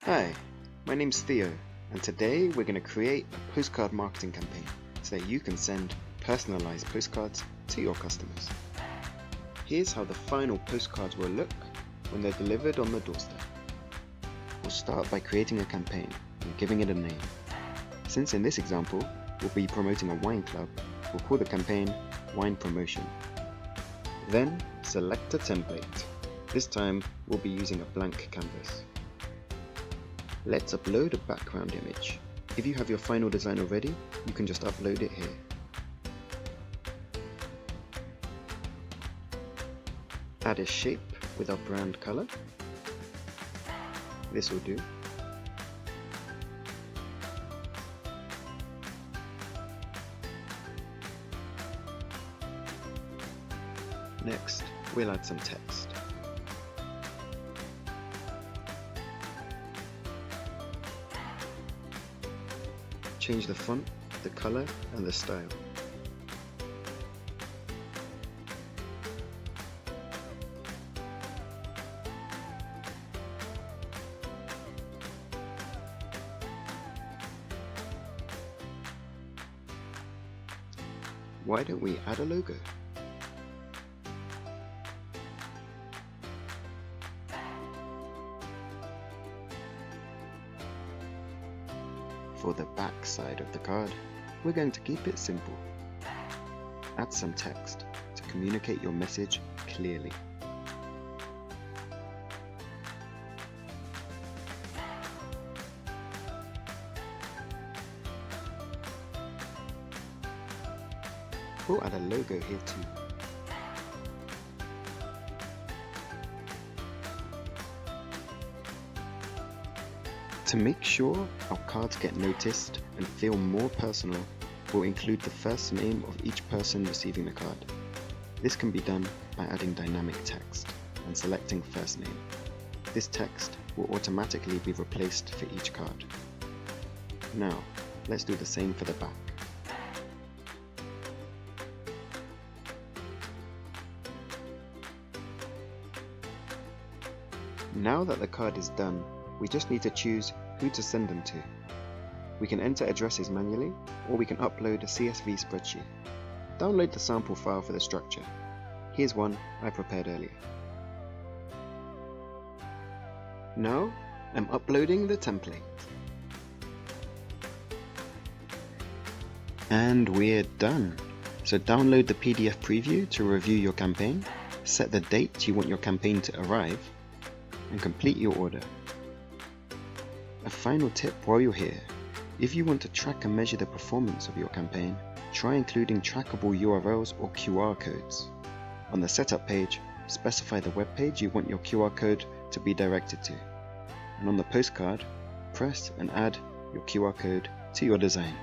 Hi, my name's Theo, and today we're going to create a postcard marketing campaign so that you can send personalized postcards to your customers. Here's how the final postcards will look when they're delivered on the doorstep. We'll start by creating a campaign and giving it a name. Since in this example we'll be promoting a wine club, we'll call the campaign Wine Promotion. Then select a template. This time we'll be using a blank canvas. Let's upload a background image. If you have your final design already, you can just upload it here. Add a shape with our brand color. This will do. Next, we'll add some text. Change the font, the color, and the style. Why don't we add a logo? For the back side of the card, we're going to keep it simple. Add some text to communicate your message clearly. We'll add a logo here too. To make sure our cards get noticed and feel more personal, we'll include the first name of each person receiving the card. This can be done by adding dynamic text and selecting first name. This text will automatically be replaced for each card. Now, let's do the same for the back. Now that the card is done, we just need to choose who to send them to. We can enter addresses manually, or we can upload a CSV spreadsheet. Download the sample file for the structure. Here's one I prepared earlier. Now, I'm uploading the template. And we're done. So download the PDF preview to review your campaign, set the date you want your campaign to arrive, and complete your order. A final tip while you're here: if you want to track and measure the performance of your campaign, try including trackable URLs or QR codes. On the setup page, specify the web page you want your QR code to be directed to, and on the postcard, press and add your QR code to your design.